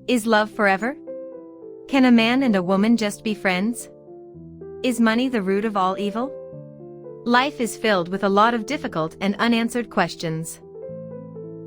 Is love forever? Can a man and a woman just be friends? Is money the root of all evil? Life is filled with a lot of difficult and unanswered questions.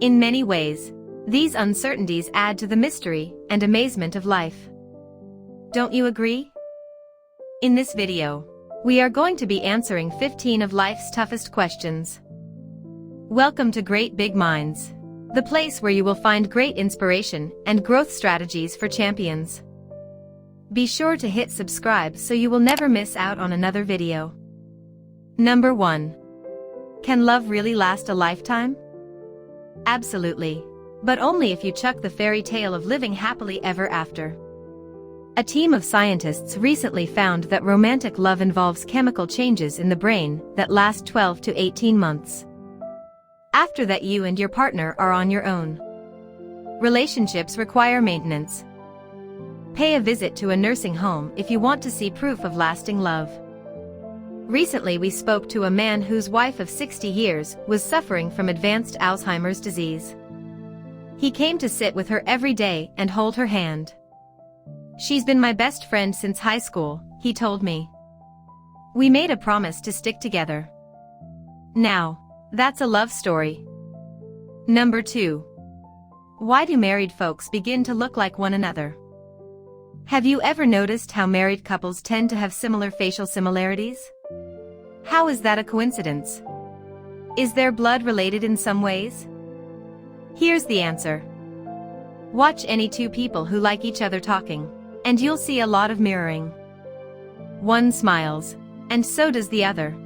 In many ways, these uncertainties add to the mystery and amazement of life. Don't you agree? In this video, we are going to be answering 15 of life's toughest questions. Welcome to Great Big Minds, the place where you will find great inspiration and growth strategies for champions. Be sure to hit subscribe so you will never miss out on another video. Number 1. Can love really last a lifetime? Absolutely. But only if you chuck the fairy tale of living happily ever after. A team of scientists recently found that romantic love involves chemical changes in the brain that last 12 to 18 months. After that, you and your partner are on your own. Relationships require maintenance. Pay a visit to a nursing home if you want to see proof of lasting love. Recently we spoke to a man whose wife of 60 years was suffering from advanced Alzheimer's disease. He came to sit with her every day and hold her hand. "She's been my best friend since high school," he told me. "We made a promise to stick together." Now, that's a love story. Number 2. Why do married folks begin to look like one another? Have you ever noticed how married couples tend to have similar facial similarities? How is that a coincidence? Is their blood related in some ways? Here's the answer. Watch any two people who like each other talking, and you'll see a lot of mirroring. One smiles, and so does the other.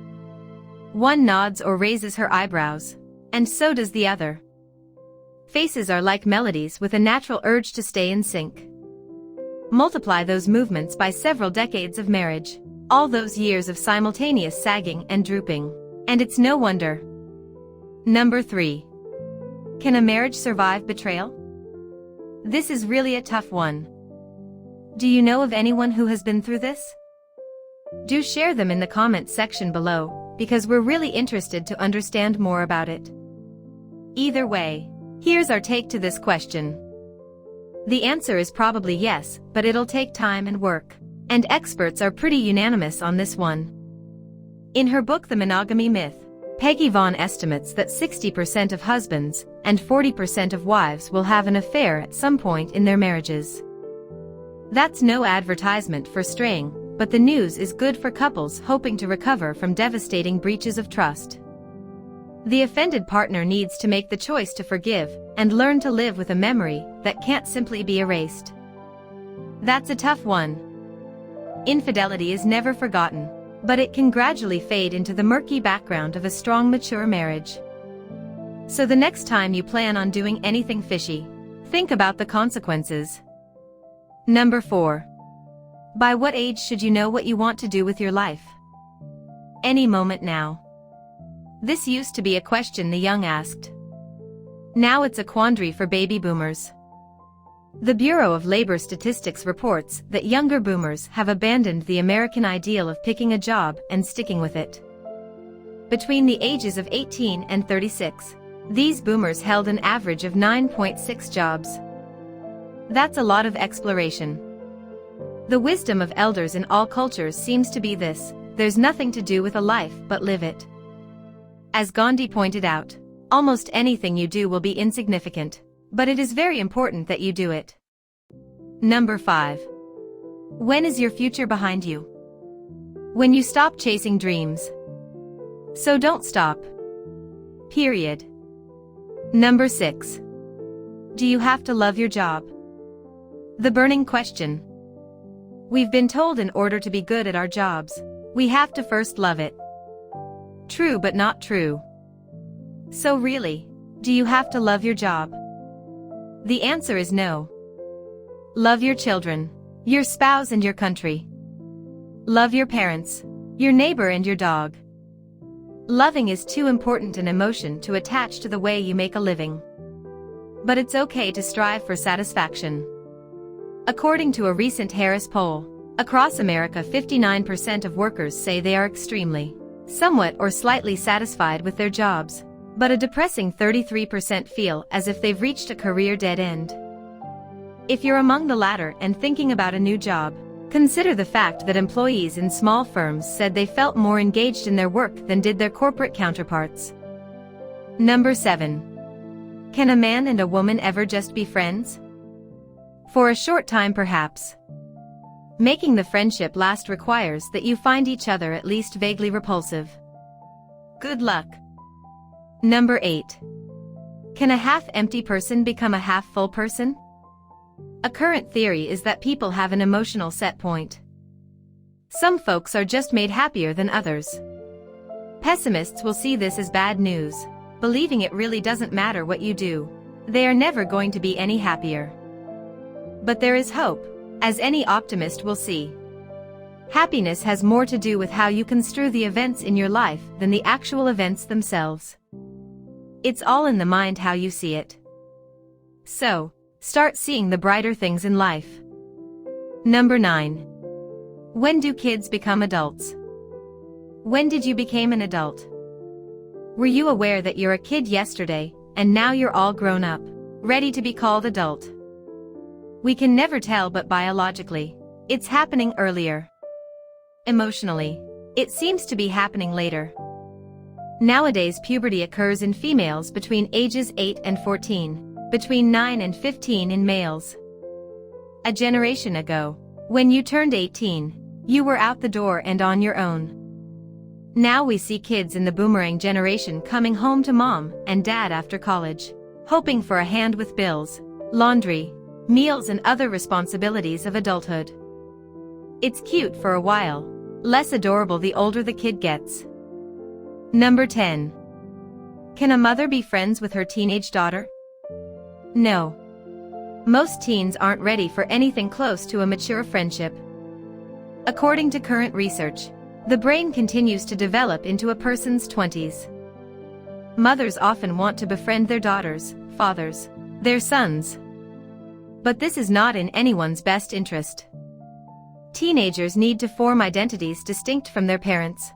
One nods or raises her eyebrows, and so does the other. Faces are like melodies with a natural urge to stay in sync. Multiply those movements by several decades of marriage, all those years of simultaneous sagging and drooping, and it's no wonder. Number 3. Can a marriage survive betrayal? This is really a tough one. Do you know of anyone who has been through this? Do share them in the comments section below, because we're really interested to understand more about it. Either way, here's our take to this question. The answer is probably yes, but it'll take time and work, and experts are pretty unanimous on this one. In her book The Monogamy Myth, Peggy Vaughn estimates that 60% of husbands and 40% of wives will have an affair at some point in their marriages. That's no advertisement for straying, but the news is good for couples hoping to recover from devastating breaches of trust. The offended partner needs to make the choice to forgive and learn to live with a memory that can't simply be erased. That's a tough one. Infidelity is never forgotten, but it can gradually fade into the murky background of a strong, mature marriage. So the next time you plan on doing anything fishy, think about the consequences. Number 4. By what age should you know what you want to do with your life? Any moment now. This used to be a question the young asked. Now it's a quandary for baby boomers. The Bureau of Labor Statistics reports that younger boomers have abandoned the American ideal of picking a job and sticking with it. Between the ages of 18 and 36, these boomers held an average of 9.6 jobs. That's a lot of exploration. The wisdom of elders in all cultures seems to be this: there's nothing to do with a life but live it. As Gandhi pointed out, almost anything you do will be insignificant, but it is very important that you do it. Number 5. When is your future behind you? When you stop chasing dreams. So don't stop. Period. Number 6. Do you have to love your job? The burning question. We've been told in order to be good at our jobs, we have to first love it. True but not true. So really, do you have to love your job? The answer is no. Love your children, your spouse and your country. Love your parents, your neighbor and your dog. Loving is too important an emotion to attach to the way you make a living. But it's okay to strive for satisfaction. According to a recent Harris poll, across America 59% of workers say they are extremely, somewhat or slightly satisfied with their jobs, but a depressing 33% feel as if they've reached a career dead end. If you're among the latter and thinking about a new job, consider the fact that employees in small firms said they felt more engaged in their work than did their corporate counterparts. Number 7. Can a man and a woman ever just be friends? For a short time perhaps. Making the friendship last requires that you find each other at least vaguely repulsive. Good luck. Number 8. Can a half-empty person become a half-full person? A current theory is that people have an emotional set point. Some folks are just made happier than others. Pessimists will see this as bad news, believing it really doesn't matter what you do. They are never going to be any happier. But there is hope, as any optimist will see. Happiness has more to do with how you construe the events in your life than the actual events themselves. It's all in the mind how you see it. So, start seeing the brighter things in life. Number 9. When do kids become adults? When did you become an adult? Were you aware that you're a kid yesterday, and now you're all grown up, ready to be called adult? We can never tell, but biologically, it's happening earlier. Emotionally, it seems to be happening later. Nowadays puberty occurs in females between ages 8 and 14, between 9 and 15 in males. A generation ago, when you turned 18, you were out the door and on your own. Now we see kids in the boomerang generation coming home to mom and dad after college, hoping for a hand with bills, laundry, meals and other responsibilities of adulthood. It's cute for a while, less adorable the older the kid gets. Number 10. Can a mother be friends with her teenage daughter? No. Most teens aren't ready for anything close to a mature friendship. According to current research, the brain continues to develop into a person's 20s. Mothers often want to befriend their daughters, fathers, their sons. But this is not in anyone's best interest. Teenagers need to form identities distinct from their parents.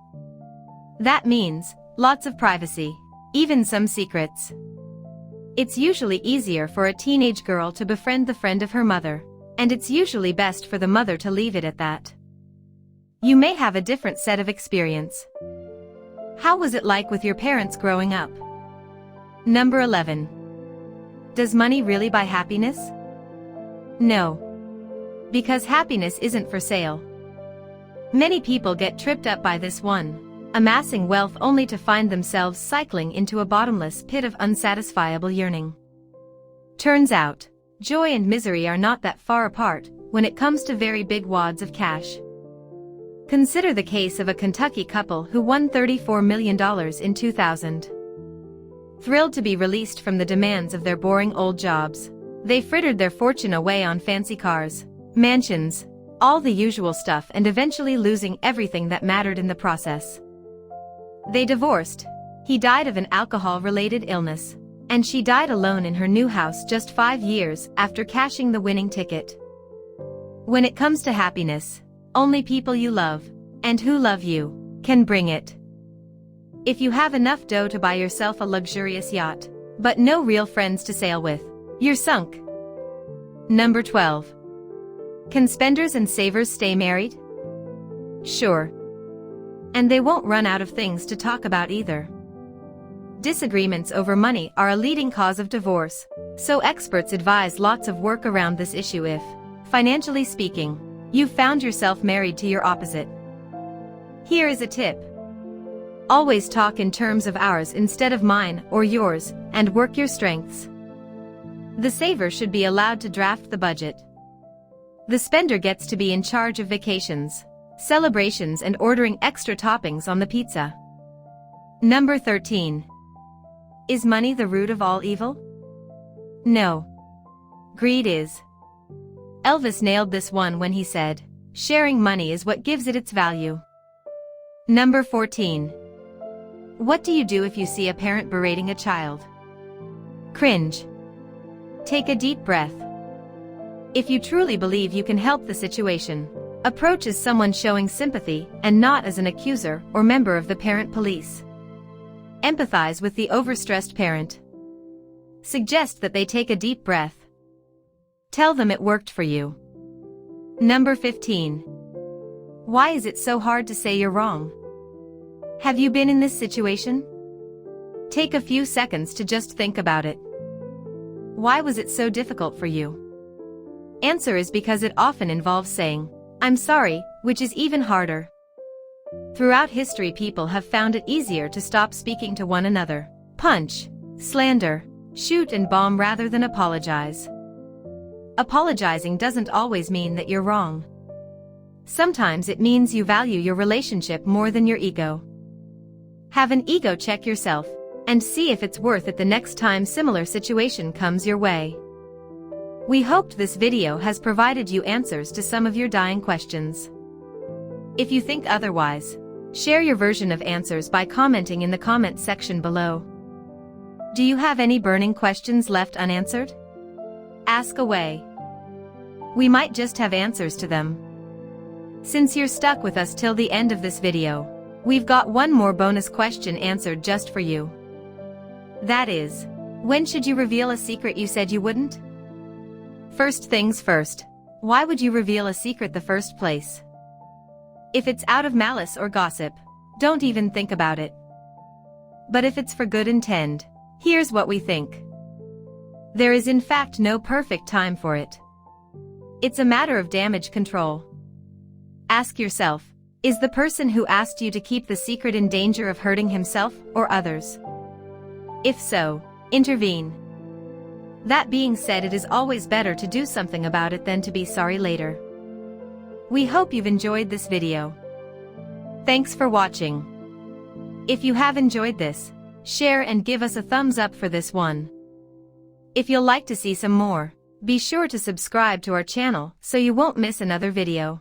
That means lots of privacy, even some secrets. It's usually easier for a teenage girl to befriend the friend of her mother, and it's usually best for the mother to leave it at that. You may have a different set of experience. How was it like with your parents growing up? Number 11. Does money really buy happiness? No. Because happiness isn't for sale. Many people get tripped up by this one, amassing wealth only to find themselves cycling into a bottomless pit of unsatisfiable yearning. Turns out, joy and misery are not that far apart when it comes to very big wads of cash. Consider the case of a Kentucky couple who won $34 million in 2000. Thrilled to be released from the demands of their boring old jobs, they frittered their fortune away on fancy cars, mansions, all the usual stuff, and eventually losing everything that mattered in the process. They divorced. He died of an alcohol-related illness, and she died alone in her new house just 5 years after cashing the winning ticket. When it comes to happiness, only people you love, and who love you, can bring it. If you have enough dough to buy yourself a luxurious yacht, but no real friends to sail with, you're sunk. Number 12. Can spenders and savers stay married? Sure. And they won't run out of things to talk about either. Disagreements over money are a leading cause of divorce, so experts advise lots of work around this issue if, financially speaking, you've found yourself married to your opposite. Here is a tip. Always talk in terms of ours instead of mine or yours, and work your strengths. The saver should be allowed to draft the budget. The spender gets to be in charge of vacations, celebrations and ordering extra toppings on the pizza. Number 13. Is money the root of all evil? No. Greed is. Elvis nailed this one when he said, "Sharing money is what gives it its value." Number 14. What do you do if you see a parent berating a child? Cringe. Take a deep breath. If you truly believe you can help the situation, approach as someone showing sympathy and not as an accuser or member of the parent police. Empathize with the overstressed parent. Suggest that they take a deep breath. Tell them it worked for you. Number 15. Why is it so hard to say you're wrong? Have you been in this situation? Take a few seconds to just think about it. Why was it so difficult for you? Answer is because it often involves saying, "I'm sorry," which is even harder. Throughout history, people have found it easier to stop speaking to one another, punch, slander, shoot and bomb rather than apologize. Apologizing doesn't always mean that you're wrong. Sometimes it means you value your relationship more than your ego. Have an ego check yourself, and see if it's worth it the next time similar situation comes your way. We hoped this video has provided you answers to some of your dying questions. If you think otherwise, share your version of answers by commenting in the comment section below. Do you have any burning questions left unanswered? Ask away. We might just have answers to them. Since you're stuck with us till the end of this video, we've got one more bonus question answered just for you. That is, when should you reveal a secret you said you wouldn't? First things first, why would you reveal a secret the first place? If it's out of malice or gossip, don't even think about it. But if it's for good intent, here's what we think. There is in fact no perfect time for it. It's a matter of damage control. Ask yourself, is the person who asked you to keep the secret in danger of hurting himself or others? If so, intervene. That being said, it is always better to do something about it than to be sorry later. We hope you've enjoyed this video. Thanks for watching. If you have enjoyed this, share and give us a thumbs up for this one. If you'll like to see some more, be sure to subscribe to our channel so you won't miss another video.